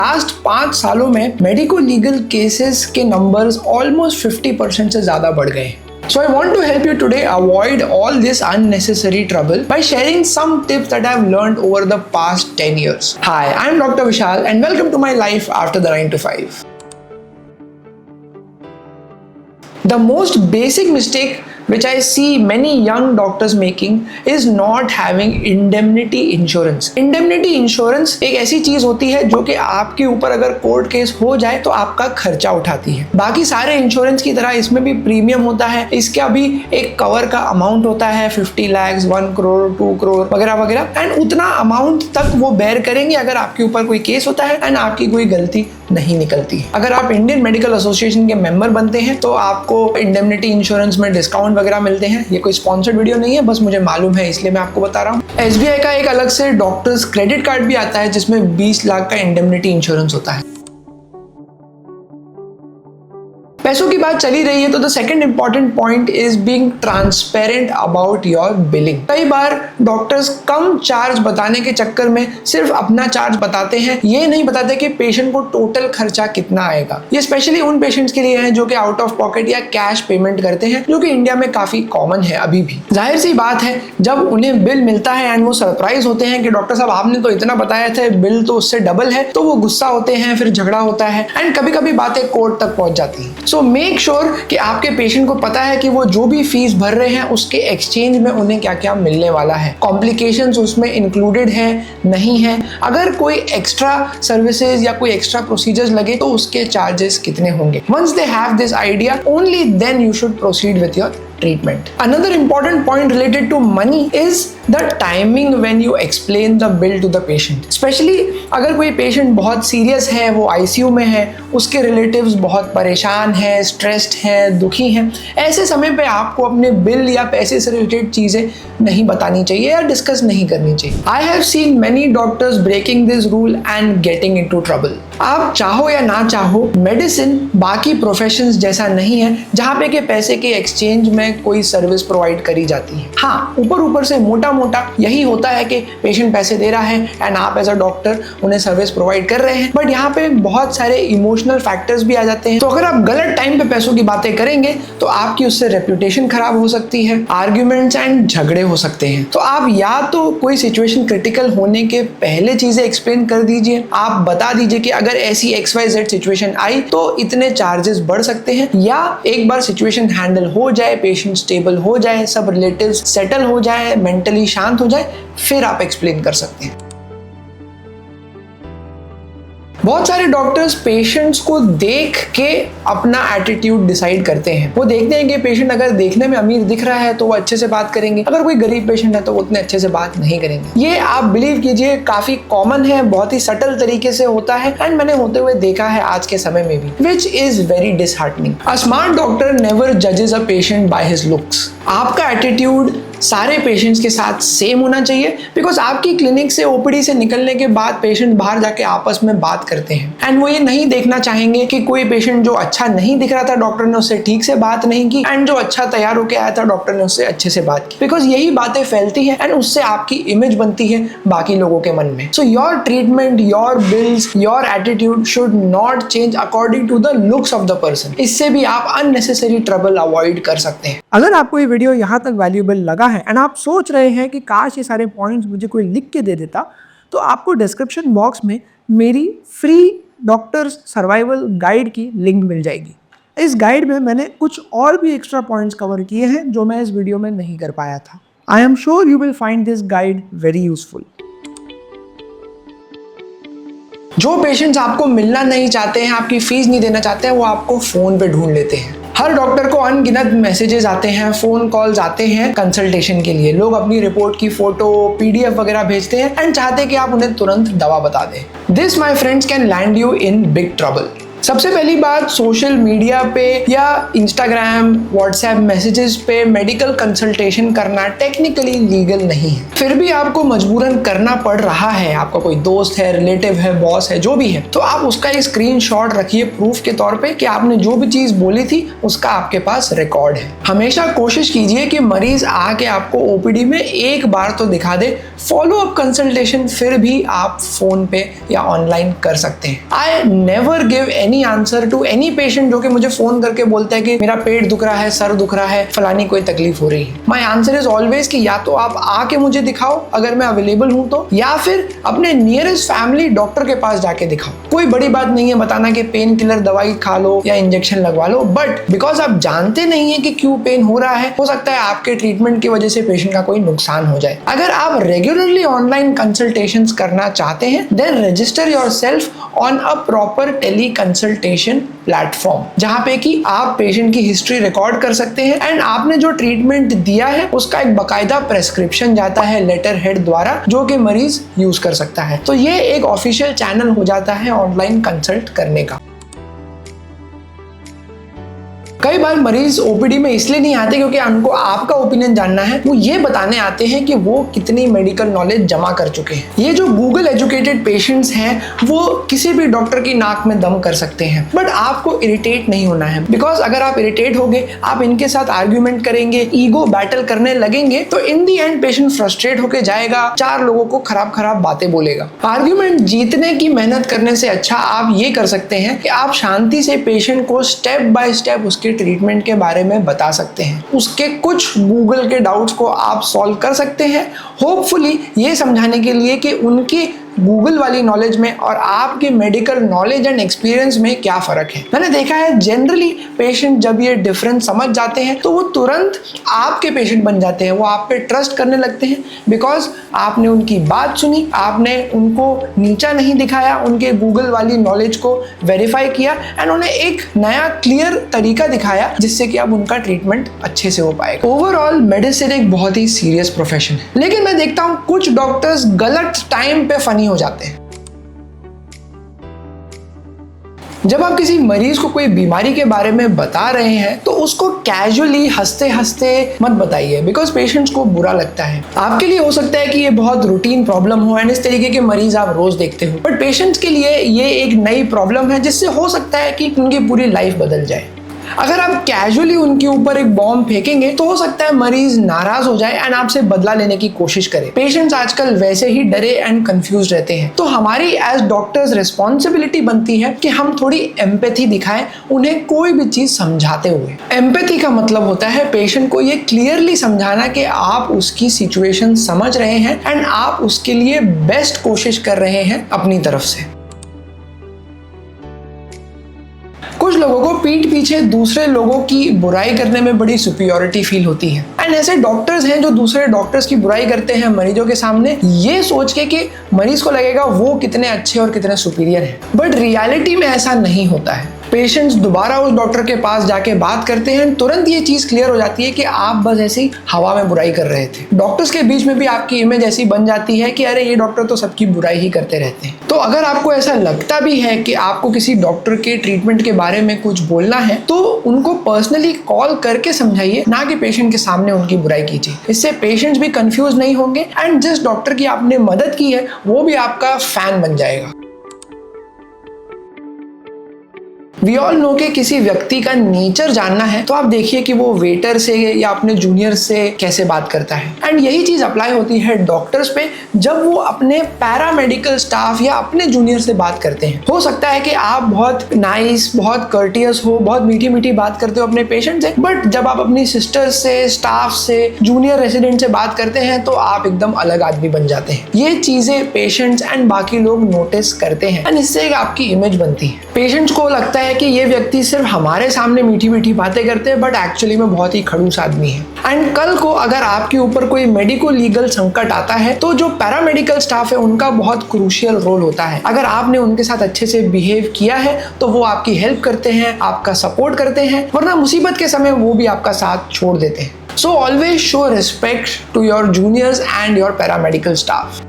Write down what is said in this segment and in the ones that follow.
Last 5 सालों में medico legal cases के नंबर्स ऑलमोस्ट 50% से ज्यादा बढ़ गए हैं। So I want to help you today avoid all this unnecessary trouble by sharing some tips that I've learned over the past 10 years. Hi, I'm Dr. Vishal and welcome to my life after the 9 to 5. The most basic mistake which I see many young doctors making is not having indemnity insurance. Indemnity insurance एक ऐसी चीज होती है जो कि आपके ऊपर अगर कोर्ट केस हो जाए तो आपका खर्चा उठाती है। बाकी सारे इंश्योरेंस की तरह इसमें भी प्रीमियम होता है, इसका भी एक कवर का अमाउंट होता है 50 लाख, 1 करोड़, 2 करोड़ वगैरह वगैरह, एंड उतना अमाउंट तक वो बेयर करेंगे अगर आपके ऊपर कोई केस होता है एंड आपकी कोई गलती नहीं निकलती है। अगर आप इंडियन मेडिकल एसोसिएशन के मेंबर बनते हैं तो आपको इंडेमनिटी इंश्योरेंस में डिस्काउंट वगैरह मिलते हैं। ये कोई स्पॉन्सर्ड वीडियो नहीं है, बस मुझे मालूम है इसलिए मैं आपको बता रहा हूँ। एसबीआई का एक अलग से डॉक्टर्स क्रेडिट कार्ड भी आता है जिसमें 20 लाख का इंडेमनिटी इंश्योरेंस होता है। पैसों की बात चली रही है तो the second important point is being transparent about your billing. कई बार डॉक्टर्स कम चार्ज बताने के चक्कर में सिर्फ अपना चार्ज बताते हैं, ये नहीं बताते कि पेशेंट को टोटल खर्चा कितना आएगा। ये स्पेशली उन पेशेंट्स के लिए है जो कि आउट ऑफ पॉकेट या कैश पेमेंट करते हैं, जो कि इंडिया में काफी कॉमन है अभी भी। जाहिर सी बात है जब उन्हें बिल मिलता है एंड वो सरप्राइज होते हैं कि डॉक्टर साहब आपने तो इतना बताया था, बिल तो उससे डबल है, तो वो गुस्सा होते हैं, फिर झगड़ा होता है एंड कभी कभी बातें कोर्ट तक पहुंच जाती है। सो मेक श्योर कि आपके पेशेंट को पता है कि वो जो भी फीस भर रहे हैं उसके एक्सचेंज में उन्हें क्या क्या मिलने वाला है, कॉम्प्लिकेशंस उसमें इंक्लूडेड है नहीं है, अगर कोई एक्स्ट्रा सर्विसेज या कोई एक्स्ट्रा प्रोसीजर्स लगे तो उसके चार्जेस कितने होंगे। Once they have this idea only then you should proceed with your treatment. Another important point related to money is the timing when you explain the bill to the patient. Especially अगर कोई patient बहुत serious है, वो ICU में है, उसके relatives बहुत परेशान हैं, stressed हैं, दुखी हैं, ऐसे समय पे आपको अपने बिल या पैसे से रिलेटेड चीजें नहीं बतानी चाहिए या डिस्कस नहीं करनी चाहिए। I have seen many doctors breaking this rule and getting into trouble. आप चाहो या ना चाहो, मेडिसिन बाकी प्रोफेशंस जैसा नहीं है जहाँ पे के पैसे के एक्सचेंज में कोई सर्विस प्रोवाइड करी जाती है। हाँ, ऊपर से मोटा मोटा यही होता है कि पेशेंट पैसे दे रहा है एंड आप एज अ डॉक्टर उन्हें सर्विस प्रोवाइड कर रहे हैं, बट यहाँ पे बहुत सारे इमोशनल फैक्टर्स भी आ जाते हैं। तो अगर आप गलत टाइम पे पैसों की बातें करेंगे तो आपकी उससे रेपुटेशन खराब हो सकती है, आर्ग्यूमेंट्स एंड झगड़े हो सकते हैं। तो आप या तो कोई सिचुएशन क्रिटिकल होने के पहले चीजें एक्सप्लेन कर दीजिए, आप बता दीजिए कि अगर ऐसी XYZ सिचुएशन आई तो इतने चार्जेस बढ़ सकते हैं, या एक बार सिचुएशन हैंडल हो जाए, पेशेंट स्टेबल हो जाए, सब रिलेटिव्स सेटल हो जाए, मेंटली शांत हो जाए, फिर आप एक्सप्लेन कर सकते हैं। बहुत सारे डॉक्टर्स पेशेंट्स को देख के अपना एटीट्यूड डिसाइड करते हैं। वो देखते हैं कि पेशेंट अगर देखने में अमीर दिख रहा है तो वो अच्छे से बात करेंगे, अगर कोई गरीब पेशेंट है तो वो उतने अच्छे से बात नहीं करेंगे। ये आप बिलीव कीजिए काफी कॉमन है, बहुत ही सटल तरीके से होता है एंड मैंने होते हुए देखा है आज के समय में भी, which is very disheartening. A smart doctor never जजेस a patient by his looks. आपका एटीट्यूड सारे पेशेंट्स के साथ सेम होना चाहिए, बिकॉज आपकी क्लिनिक से ओपीडी से निकलने के बाद पेशेंट बाहर जाके आपस में बात करते हैं एंड वो ये नहीं देखना चाहेंगे कि कोई पेशेंट जो अच्छा नहीं दिख रहा था डॉक्टर ने उससे ठीक से बात नहीं की एंड जो अच्छा तैयार होकर आया था डॉक्टर ने उससे अच्छे से बात की, बिकॉज यही बातें फैलती है एंड उससे आपकी इमेज बनती है बाकी लोगों के मन में। So your treatment, your bills, your attitude should not change according to the looks of the person. इससे भी आप अननेसेसरी ट्रबल अवॉइड कर सकते हैं। अगर आपको ये वीडियो यहाँ तक वैल्यूएबल लगा है एंड आप सोच रहे हैं कि काश ये सारे पॉइंट्स मुझे कोई लिख के दे देता, तो आपको डिस्क्रिप्शन बॉक्स में मेरी फ्री डॉक्टर्स सर्वाइवल गाइड की लिंक मिल जाएगी। इस गाइड में मैंने कुछ और भी एक्स्ट्रा पॉइंट्स कवर किए हैं जो मैं इस वीडियो में नहीं कर पाया था। I am sure you will find this guide very useful. जो पेशेंट्स आपको मिलना नहीं चाहते हैं, आपकी फीस नहीं देना चाहते हैं, वो आपको फोन पे ढूंढ लेते हैं। हर डॉक्टर को अनगिनत मैसेजेस आते हैं, फोन कॉल्स आते हैं कंसल्टेशन के लिए। लोग अपनी रिपोर्ट की फोटो, PDF वगैरह भेजते हैं एंड चाहते हैं कि आप उन्हें तुरंत दवा बता दें। This my friends can land you in big trouble. सबसे पहली बात, सोशल मीडिया पे या इंस्टाग्राम, व्हाट्सएप मैसेजेस पे मेडिकल कंसल्टेशन करना टेक्निकली लीगल नहीं है। फिर भी आपको मजबूरन करना पड़ रहा है, आपका कोई दोस्त है, रिलेटिव है, बॉस है, जो भी है, तो आप उसका एक स्क्रीनशॉट रखिए प्रूफ के तौर पे कि आपने जो भी चीज बोली थी उसका आपके पास रिकॉर्ड है। हमेशा कोशिश कीजिए कि मरीज आके आपको ओपीडी में एक बार तो दिखा दे। फॉलो अप कंसल्टेशन फिर भी आप फोन पे या ऑनलाइन कर सकते हैं। I never give any answer to any patient जो कि मुझे फोन करके बोलता है कि मेरा पेट दुख रहा है, सर दुख रहा है, फलानी कोई तकलीफ हो रही है। माई आंसर इज ऑलवेज कि या तो आप आके मुझे दिखाओ अगर मैं अवेलेबल हूं तो, या फिर अपने नियरेस्ट फैमिली डॉक्टर के पास जाके दिखाओ। कोई बड़ी बात नहीं है बताना कि पेन किलर दवाई खा लो या इंजेक्शन लगवा लो, बट बिकॉज आप जानते नहीं है कि क्यों पेन हो रहा है, हो सकता है आपके ट्रीटमेंट की वजह से पेशेंट का कोई नुकसान हो जाए। अगर आप रेगुलरली ऑनलाइन कंसल्टेशंस करना चाहते हैं, then register yourself on a proper tele consultation platform, जहां पे कि आप पेशेंट की हिस्ट्री रिकॉर्ड कर सकते हैं एंड आपने जो ट्रीटमेंट दिया है उसका एक बकायदा प्रेस्क्रिप्शन जाता है लेटर हेड द्वारा, जो कि मरीज यूज कर सकता है। तो ये एक ऑफिशियल चैनल हो जाता है ऑनलाइन कंसल्ट करने का। कई बार मरीज ओपीडी में इसलिए नहीं आते क्योंकि उनको आपका ओपिनियन जानना है, वो ये बताने आते हैं कि वो कितनी मेडिकल नॉलेज जमा कर चुके हैं। ये जो गूगल एजुकेटेड पेशेंट्स हैं वो किसी भी डॉक्टर की नाक में दम कर सकते हैं, बट आपको इरिटेट नहीं होना है, बिकॉज अगर आप इरिटेट होगे, आप इनके साथ आर्ग्यूमेंट करेंगे, ईगो बैटल करने लगेंगे, तो इन दी एंड पेशेंट फ्रस्ट्रेट होके जाएगा, चार लोगों को खराब खराब बातें बोलेगा। आर्ग्यूमेंट जीतने की मेहनत करने से अच्छा आप ये कर सकते हैं कि आप शांति से पेशेंट को स्टेप बाय स्टेप उसके ट्रीटमेंट के बारे में बता सकते हैं, उसके कुछ गूगल के डाउट्स को आप सॉल्व कर सकते हैं, होपफुली ये समझाने के लिए कि उनकी गूगल वाली नॉलेज में और आपकी मेडिकल नॉलेज एंड एक्सपीरियंस में क्या फर्क है। मैंने देखा है जनरली पेशेंट जब ये डिफरेंस समझ जाते हैं तो वो तुरंत आपके पेशेंट बन जाते हैं, वो आप पे ट्रस्ट करने लगते हैं, बिकॉज आपने उनकी बात सुनी, आपने उनको नीचा नहीं दिखाया, उनके गूगल वाली नॉलेज को वेरीफाई किया एंड उन्हें एक नया क्लियर तरीका दिखाया जिससे कि अब उनका ट्रीटमेंट अच्छे से हो पाएगा। ओवरऑल मेडिसिन एक बहुत ही सीरियस प्रोफेशन है, लेकिन मैं देखता हूँ कुछ डॉक्टर्स गलत टाइम पे फनी हो जाते हैं। जब आप किसी मरीज को कोई बीमारी के बारे में बता रहे हैं तो उसको कैजुअली हंसते हंसते मत बताइए, बिकॉज पेशेंट्स को बुरा लगता है। आपके लिए हो सकता है कि ये बहुत रूटीन प्रॉब्लम हो एंड इस तरीके के मरीज आप रोज देखते हो, बट पेशेंट्स के लिए ये एक नई प्रॉब्लम है जिससे हो सकता है कि उनकी पूरी लाइफ बदल जाए। अगर आप कैजुअली उनके ऊपर एक बॉम्ब फेंकेंगे तो हो सकता है मरीज नाराज हो जाए एंड आपसे बदला लेने की कोशिश करे। पेशेंट्स आजकल वैसे ही डरे एंड कंफ्यूज रहते हैं, तो हमारी एज डॉक्टर्स रिस्पॉन्सिबिलिटी बनती है कि हम थोड़ी एम्पैथी दिखाएं उन्हें कोई भी चीज समझाते हुए। एम्पैथी का मतलब होता है पेशेंट को ये क्लियरली समझाना कि आप उसकी सिचुएशन समझ रहे हैं एंड आप उसके लिए बेस्ट कोशिश कर रहे हैं अपनी तरफ से। कुछ लोगों को पीठ पीछे दूसरे लोगों की बुराई करने में बड़ी सुपीरियरिटी फील होती है एंड ऐसे डॉक्टर्स हैं जो दूसरे डॉक्टर्स की बुराई करते हैं मरीजों के सामने, ये सोच के कि मरीज को लगेगा वो कितने अच्छे और कितने सुपीरियर हैं, बट रियलिटी में ऐसा नहीं होता है। पेशेंट्स दोबारा उस डॉक्टर के पास जाके बात करते हैं, तुरंत ये चीज क्लियर हो जाती है कि आप बस ऐसी हवा में बुराई कर रहे थे। डॉक्टर्स के बीच में भी आपकी इमेज ऐसी बन जाती है कि अरे ये डॉक्टर तो सबकी बुराई ही करते रहते हैं। तो अगर आपको ऐसा लगता भी है कि आपको किसी डॉक्टर के ट्रीटमेंट के बारे में कुछ बोलना है तो उनको पर्सनली कॉल करके समझाइए, ना कि पेशेंट के सामने उनकी बुराई कीजिए। इससे पेशेंट्स भी कंफ्यूज नहीं होंगे एंड जिस डॉक्टर की आपने मदद की है वो भी आपका फैन बन जाएगा। वी ऑल नो कि किसी व्यक्ति का नेचर जानना है तो आप देखिए कि वो वेटर से या अपने जूनियर से कैसे बात करता है, एंड यही चीज अप्लाई होती है डॉक्टर्स पे जब वो अपने पैरामेडिकल स्टाफ या अपने जूनियर से बात करते हैं। हो सकता है कि आप बहुत नाइस, बहुत कर्टियस हो, बहुत मीठी मीठी बात करते हो अपने पेशेंट से, बट जब आप अपनी सिस्टर्स से, स्टाफ से, जूनियर रेसिडेंट से बात करते हैं तो आप एकदम अलग आदमी बन जाते हैं। ये चीजें पेशेंट्स एंड बाकी लोग नोटिस करते हैं एंड इससे एक आपकी इमेज बनती है। पेशेंट्स को लगता है कि ये व्यक्ति सिर्फ हमारे सामने मीठी मीठी बातें करते हैं बट एक्चुअली में बहुत ही खड़ूस आदमी है। एंड कल को अगर आपके ऊपर कोई मेडिको लीगल संकट आता है तो जो पैरामेडिकल स्टाफ है उनका बहुत क्रूशियल रोल होता है। अगर आपने उनके साथ अच्छे से बिहेव किया है तो वो आपकी हेल्प करते हैं, आपका सपोर्ट करते हैं, वरना मुसीबत के समय वो भी आपका साथ छोड़ देते हैं। So always show respect to your juniors and your paramedical staff.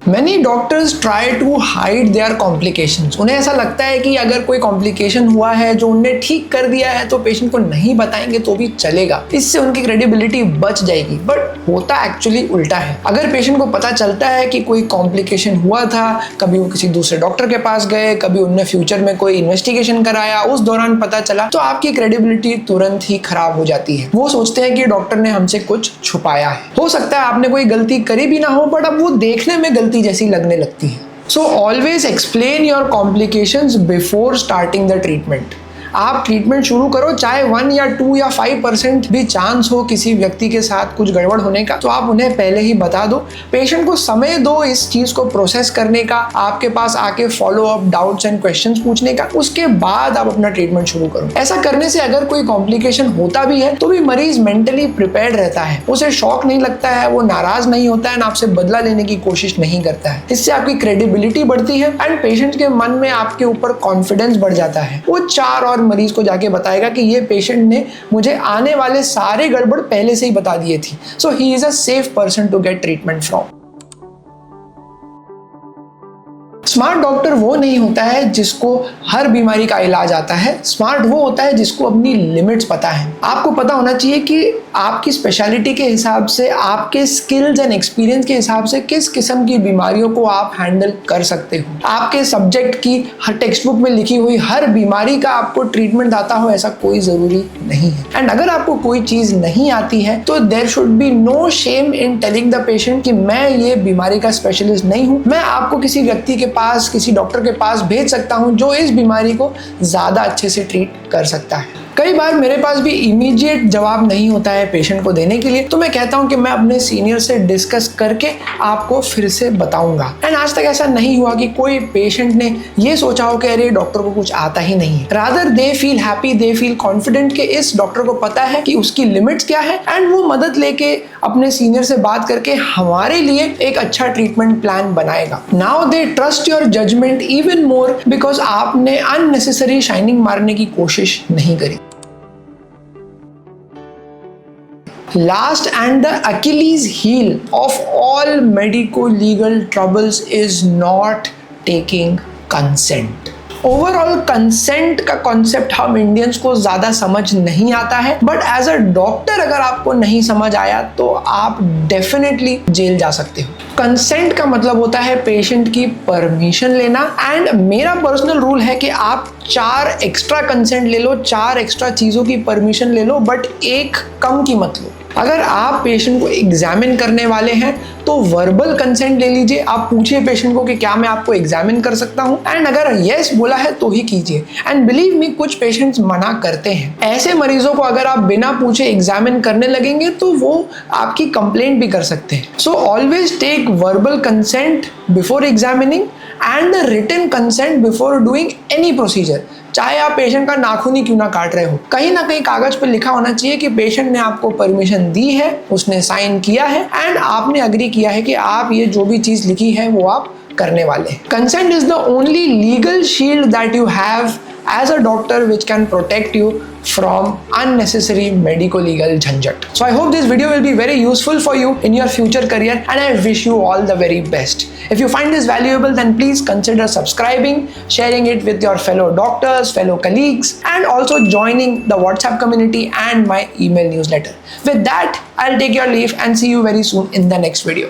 Many doctors try to hide their complications. उन्हें ऐसा लगता है कि अगर कोई कॉम्प्लिकेशन हुआ है जो उन्हें ठीक कर दिया है तो पेशेंट को नहीं बताएंगे तो भी चलेगा, इससे उनकी क्रेडिबिलिटी बच जाएगी। बट होता एक्चुअली उल्टा है। अगर पेशेंट को पता चलता है कि कोई कॉम्प्लिकेशन हुआ था, कभी वो किसी दूसरे डॉक्टर के पास गए, कभी उनने फ्यूचर में कोई इन्वेस्टिगेशन कराया, उस दौरान पता चला, तो आपकी क्रेडिबिलिटी तुरंत ही खराब हो जाती है। वो सोचते हैं कि डॉक्टर ने हमसे कुछ छुपाया है। हो सकता है आपने कोई गलती करी भी ना हो, बट अब वो देखने में गलती जैसी लगने लगती है। So always explain your complications before starting the treatment. आप ट्रीटमेंट शुरू करो, चाहे 1 या 2 या 5% भी चांस हो किसी व्यक्ति के साथ कुछ गड़बड़ होने का, तो आप उन्हें पहले ही बता दो। पेशेंट को समय दो इस चीज को प्रोसेस करने का, आपके पास आके follow up doubts and questions पूछने का, उसके बाद आप अपना ट्रीटमेंट शुरू करो। ऐसा करने से अगर कोई कॉम्प्लिकेशन होता भी है तो भी मरीज मेंटली प्रिपेयर्ड रहता है, उसे शॉक नहीं लगता है, वो नाराज नहीं होता है, आपसे बदला लेने की कोशिश नहीं करता है। इससे आपकी क्रेडिबिलिटी बढ़ती है एंड पेशेंट के मन में आपके ऊपर कॉन्फिडेंस बढ़ जाता है। वो 4 और मरीज को जाके बताएगा कि ये पेशेंट ने मुझे आने वाले सारे गड़बड़ पहले से ही बता दिए थी, so he is a safe person to get treatment from. Smart doctor वो नहीं होता है जिसको हर बीमारी का इलाज आता है। स्मार्ट वो होता है जिसको अपनी लिमिट्स पता है। आपको पता होना चाहिए कि आपकी स्पेशलिटी के हिसाब से, आपके स्किल्स एंड एक्सपीरियंस के हिसाब से किस किस्म की बीमारियों को आप हैंडल कर सकते हो। आपके सब्जेक्ट की हर टेक्स्ट बुक में लिखी हुई हर बीमारी का आपको ट्रीटमेंट आता हो, ऐसा कोई जरूरी नहीं है। एंड अगर आपको कोई चीज नहीं आती है तो there should be no shame in telling the patient कि मैं ये बीमारी का स्पेशलिस्ट नहीं हूँ। मैं आपको किसी व्यक्ति के पास, किसी डॉक्टर के पास भेज सकता हूं जो इस बीमारी को ज्यादा अच्छे से ट्रीट कर सकता है। कई बार मेरे पास भी इमीडिएट जवाब नहीं होता है पेशेंट को देने के लिए, तो मैं कहता हूं कि मैं अपने सीनियर से डिस्कस करके आपको फिर से बताऊंगा। एंड आज तक ऐसा नहीं हुआ कि कोई पेशेंट ने ये सोचा हो कि अरे डॉक्टर को कुछ आता ही नहीं है। Rather they feel happy, they feel confident कि इस डॉक्टर को पता है कि उसकी लिमिट्स क्या है एंड वो मदद लेके अपने सीनियर से बात करके हमारे लिए एक अच्छा ट्रीटमेंट प्लान बनाएगा। Now they trust your judgement even more because आपने अननेसेसरी शाइनिंग मारने की कोशिश नहीं करी। Last and the Achilles heel of all medico-legal troubles is not taking consent. Overall consent का कॉन्सेप्ट हम इंडियंस को ज्यादा समझ नहीं आता है, बट एज अ डॉक्टर अगर आपको नहीं समझ आया तो आप डेफिनेटली जेल जा सकते हो। कंसेंट का मतलब होता है पेशेंट की परमिशन लेना एंड मेरा पर्सनल रूल है कि आप 4 एक्स्ट्रा कंसेंट ले लो, 4 एक्स्ट्रा चीजों की परमिशन ले लो, बट एक कम की मत लो। अगर आप पेशेंट को एग्जामिन करने वाले हैं तो वर्बल कंसेंट ले लीजिए। आप पूछिए पेशेंट को कि क्या मैं आपको एग्जामिन कर सकता हूं, एंड अगर यस बोला है तो ही कीजिए। एंड बिलीव मी, कुछ पेशेंट्स मना करते हैं। ऐसे मरीजों को अगर आप बिना पूछे एग्जामिन करने लगेंगे तो वो आपकी कंप्लेंट भी कर सकते हैं। So always take verbal consent before examining and the written consent before doing any procedure. चाहे आप पेशेंट का नाखून ही क्यों ना काट रहे हो, कहीं ना कहीं कागज पर लिखा होना चाहिए कि पेशेंट ने आपको परमिशन दी है, उसने साइन किया है एंड आपने अग्री किया है कि आप ये जो भी चीज लिखी है वो आप करने वाले हैं। Consent is the only legal shield that you have as a doctor which can protect you from unnecessary medico-legal jhanjat. So I hope this video will be very useful for you in your future career and I wish you all the very best. If you find this valuable, then please consider subscribing, sharing it with your fellow doctors, fellow colleagues, and also joining the WhatsApp community and my email newsletter. With that, I'll take your leave and see you very soon in the next video.